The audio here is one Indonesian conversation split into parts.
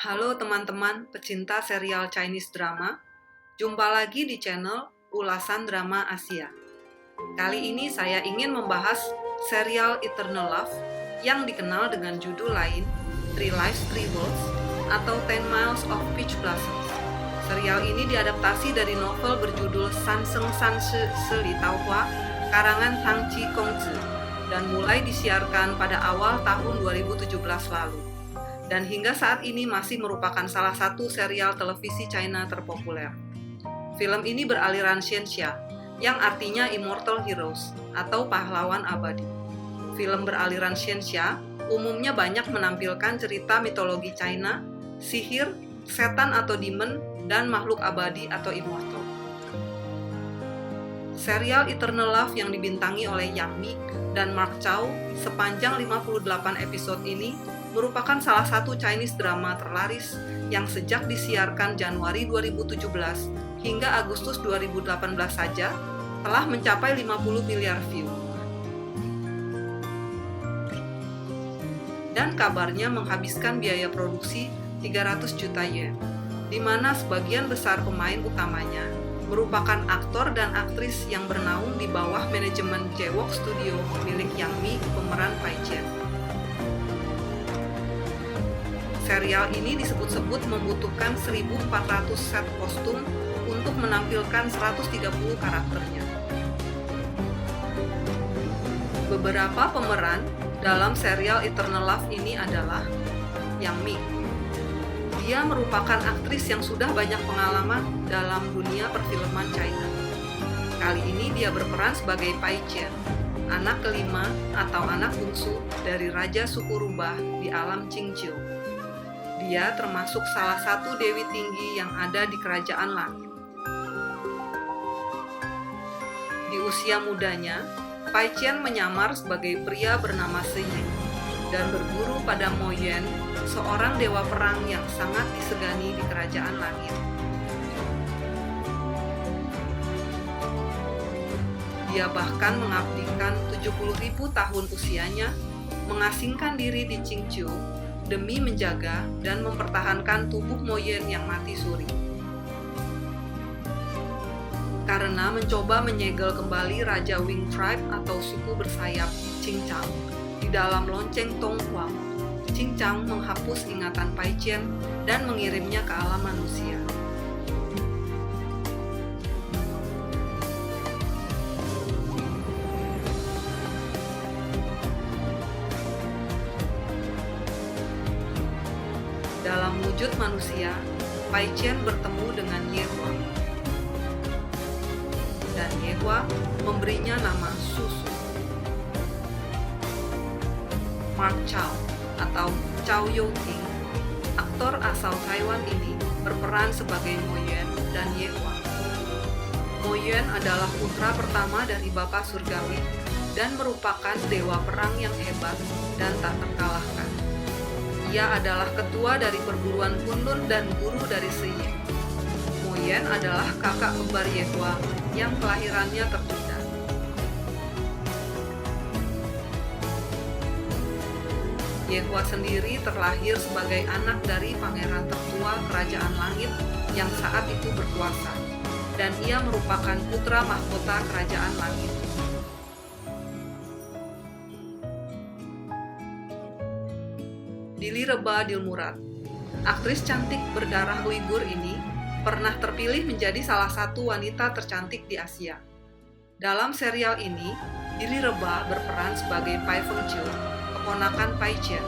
Halo teman-teman pecinta serial Chinese drama, jumpa lagi di channel Ulasan Drama Asia. Kali ini saya ingin membahas serial Eternal Love yang dikenal dengan judul lain Three Lives, Three Worlds atau 10 Miles of Peach Blossoms. Serial ini diadaptasi dari novel berjudul San Seng San Shi Si Li Tao Hua karangan Tang Chi Kongzi dan mulai disiarkan pada awal tahun 2017 lalu. Dan hingga saat ini masih merupakan salah satu serial televisi China terpopuler. Film ini beraliran Xianxia, yang artinya Immortal Heroes atau pahlawan abadi. Film beraliran Xianxia umumnya banyak menampilkan cerita mitologi China, sihir, setan atau demon, dan makhluk abadi atau immortal. Serial Eternal Love yang dibintangi oleh Yang Mi dan Mark Chow sepanjang 58 episode ini merupakan salah satu Chinese drama terlaris yang sejak disiarkan Januari 2017 hingga Agustus 2018 saja telah mencapai 50 miliar view. Dan kabarnya menghabiskan biaya produksi 300 juta yen, di mana sebagian besar pemain utamanya merupakan aktor dan aktris yang bernaung di bawah manajemen Jaewok Studio milik Yang Mi pemeran Pai Chen. Serial ini disebut-sebut membutuhkan 1.400 set kostum untuk menampilkan 130 karakternya. Beberapa pemeran dalam serial Eternal Love ini adalah Yang Mi. Dia merupakan aktris yang sudah banyak pengalaman dalam dunia perfilman China. Kali ini dia berperan sebagai Pai Chen, anak kelima atau anak bungsu dari Raja Suku Rubah di alam Qingqiu. Dia termasuk salah satu dewi tinggi yang ada di kerajaan langit. Di usia mudanya, Pai Chen menyamar sebagai pria bernama Se Ying dan berguru pada Mo Yuan, seorang dewa perang yang sangat disegani di kerajaan langit. Dia bahkan mengabdikan 70.000 tahun usianya, mengasingkan diri di Qingqiu demi menjaga dan mempertahankan tubuh Mo Yuan yang mati suri. Karena mencoba menyegel kembali Raja Wing Tribe atau suku bersayap Qingchang di dalam lonceng Tong Huang, Qingchang menghapus ingatan Pai Chen dan mengirimnya ke alam manusia. Dalam wujud manusia, Pai Chen bertemu dengan Yehua. Dan Yehua memberinya nama Susu. Mark Chow atau Chow You-ting, aktor asal Taiwan ini berperan sebagai Mo Yuan dan Yehua. Mo Yuan adalah putra pertama dari Bapa Surgawi dan merupakan dewa perang yang hebat dan tak terkalahkan. Ia adalah ketua dari perguruan Kunlun dan guru dari Se Ying. Mo Yuan adalah kakak kembar Yehua yang kelahirannya tertunda. Yehua sendiri terlahir sebagai anak dari pangeran tertua kerajaan langit yang saat itu berkuasa, dan ia merupakan putra mahkota kerajaan langit. Dili Reba Dilmurat, aktris cantik berdarah Uighur ini pernah terpilih menjadi salah satu wanita tercantik di Asia. Dalam serial ini, Dili Reba berperan sebagai Pai Fengqiu, keponakan Pai Chen.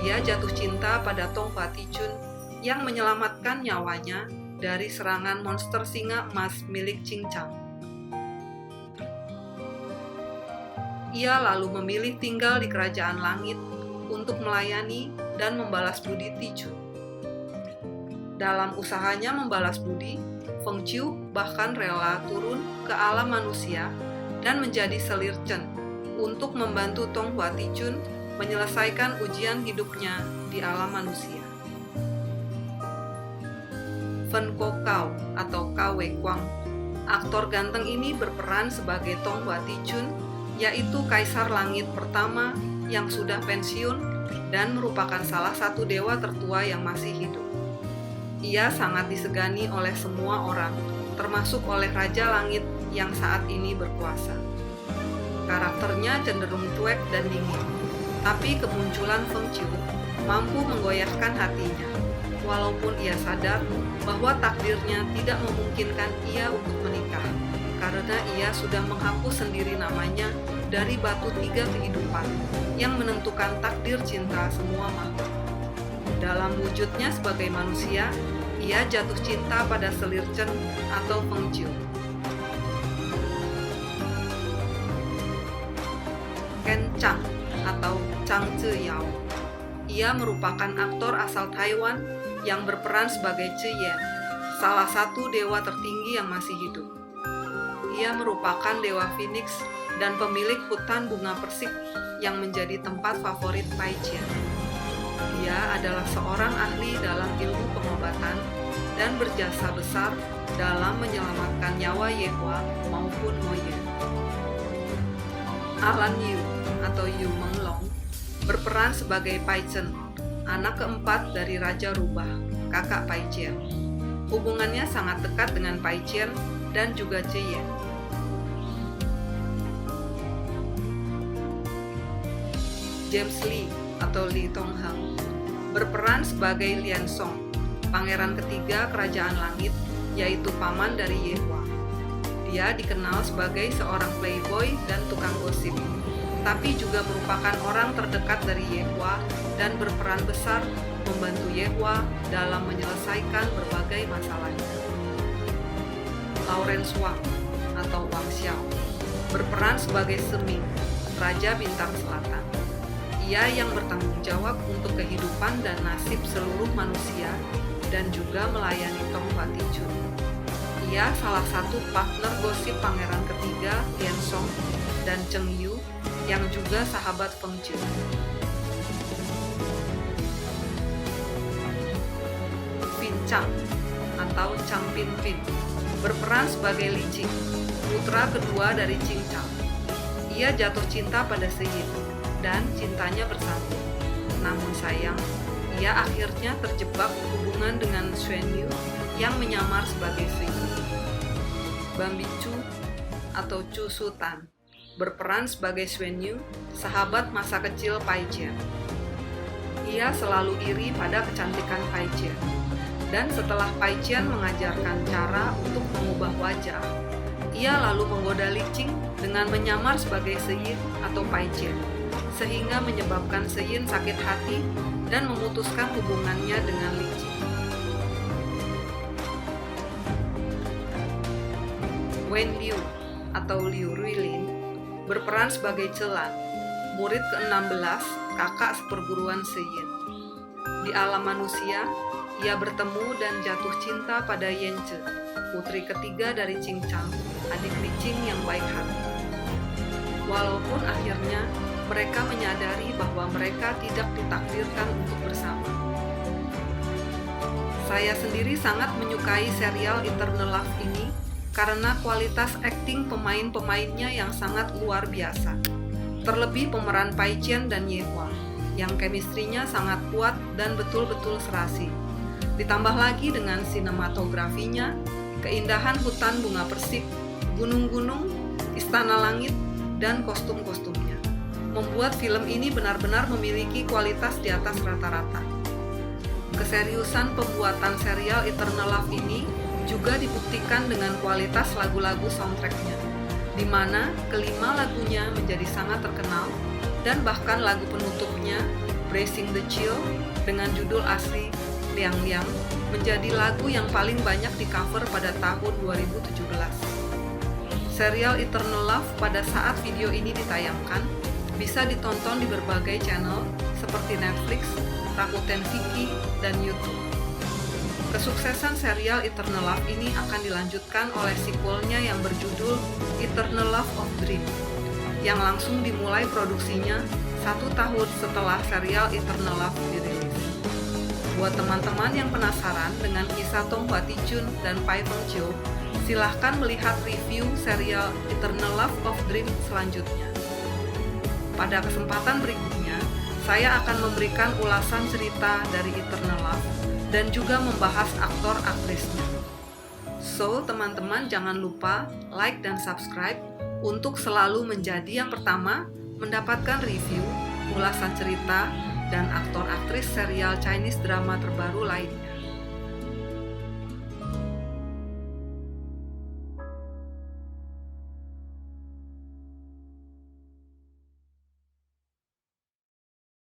Dia jatuh cinta pada Tong Hua Tichun yang menyelamatkan nyawanya dari serangan monster singa emas milik Qingchang. Ia lalu memilih tinggal di kerajaan langit untuk melayani dan membalas budi Tichun. Dalam usahanya membalas budi, Fengqiu bahkan rela turun ke alam manusia dan menjadi selir Chen untuk membantu Tong Hua Tichun menyelesaikan ujian hidupnya di alam manusia. Fen Ko Kao atau Kao Wei Kwang, aktor ganteng ini berperan sebagai Tong Hua Tichun, yaitu kaisar langit pertama yang sudah pensiun dan merupakan salah satu dewa tertua yang masih hidup. Ia sangat disegani oleh semua orang, termasuk oleh Raja Langit yang saat ini berkuasa. Karakternya cenderung cuek dan dingin, tapi kemunculan Feng Qiu mampu menggoyahkan hatinya, walaupun ia sadar bahwa takdirnya tidak memungkinkan ia untuk menikah, karena ia sudah menghapus sendiri namanya dari batu 3 kehidupan yang menentukan takdir cinta semua makhluk. Dalam wujudnya sebagai manusia, ia jatuh cinta pada selir Chen atau Feng Qiu. Ken Chang atau Chang Ziyao. Ia merupakan aktor asal Taiwan yang berperan sebagai Zhi Yan, salah satu dewa tertinggi yang masih hidup. Ia merupakan dewa Phoenix dan pemilik hutan bunga persik yang menjadi tempat favorit Pai Qian. Dia adalah seorang ahli dalam ilmu pengobatan dan berjasa besar dalam menyelamatkan nyawa Yehua maupun Moye. Alan Yu atau Yu Menglong berperan sebagai Pai Chen, anak keempat dari Raja Rubah, kakak Pai Qian. Hubungannya sangat dekat dengan Pai Qian dan juga Zhi Yan. James Lee atau Li Tongheng berperan sebagai Lian Song, pangeran ketiga kerajaan langit, yaitu paman dari Yehua. Dia dikenal sebagai seorang playboy dan tukang gosip, tapi juga merupakan orang terdekat dari Yehua dan berperan besar membantu Yehua dalam menyelesaikan berbagai masalahnya. Lawrence Wang atau Wang Xiao berperan sebagai Seming, Raja Bintang Selatan. Ia yang bertanggung jawab untuk kehidupan dan nasib seluruh manusia dan juga melayani Tong Hwatijun. Ia salah satu partner gosip pangeran ketiga Lian Song dan Cheng Yu yang juga sahabat Feng Qiu. Fin Chang atau Chang Pin Pin berperan sebagai Li Jing, putra kedua dari Qing Chang. Ia jatuh cinta pada Shi Yin dan cintanya bersambung. Namun sayang, ia akhirnya terjebak hubungan dengan Xuan Yu yang menyamar sebagai Shi Yin. Bambi Chu atau Chu Sultan berperan sebagai Xuan Yu, sahabat masa kecil Pai Qian. Ia selalu iri pada kecantikan Pai Qian, dan setelah Pai Qian mengajarkan cara untuk mengubah wajah, ia lalu menggoda Li Jing dengan menyamar sebagai Shi Yin atau Pai Qian, sehingga menyebabkan Shi Yin sakit hati dan memutuskan hubungannya dengan Li Jing. Wen Liu atau Liu Ruilin berperan sebagai Celan, murid ke-16 kakak seperguruan Shi Yin. Di alam manusia, ia bertemu dan jatuh cinta pada Yan Zhe, putri ketiga dari Qing Chang, adik Li Jing yang baik hati. Walaupun akhirnya mereka menyadari bahwa mereka tidak ditakdirkan untuk bersama. Saya sendiri sangat menyukai serial Eternal Love ini karena kualitas akting pemain-pemainnya yang sangat luar biasa. Terlebih pemeran Pai Qian dan Yehua, yang chemistry-nya sangat kuat dan betul-betul serasi. Ditambah lagi dengan sinematografinya, keindahan hutan bunga persik, gunung-gunung, istana langit, dan kostum-kostumnya, membuat film ini benar-benar memiliki kualitas di atas rata-rata. Keseriusan pembuatan serial Eternal Love ini juga dibuktikan dengan kualitas lagu-lagu soundtrack-nya, di mana kelima lagunya menjadi sangat terkenal, dan bahkan lagu penutupnya, Bracing the Chill, dengan judul asli Liang Liang, menjadi lagu yang paling banyak di-cover pada tahun 2017. Serial Eternal Love pada saat video ini ditayangkan, bisa ditonton di berbagai channel seperti Netflix, Rakuten Viki, dan YouTube. Kesuksesan serial Eternal Love ini akan dilanjutkan oleh sequelnya yang berjudul Eternal Love of Dream, yang langsung dimulai produksinya 1 tahun setelah serial Eternal Love dirilis. Buat teman-teman yang penasaran dengan kisah Tong Hwatijun dan Pai Feng Qiu, silahkan melihat review serial Eternal Love of Dream selanjutnya. Pada kesempatan berikutnya, saya akan memberikan ulasan cerita dari Eternal Love dan juga membahas aktor aktrisnya. So, teman-teman jangan lupa like dan subscribe untuk selalu menjadi yang pertama mendapatkan review, ulasan cerita, dan aktor aktris serial Chinese drama terbaru lainnya.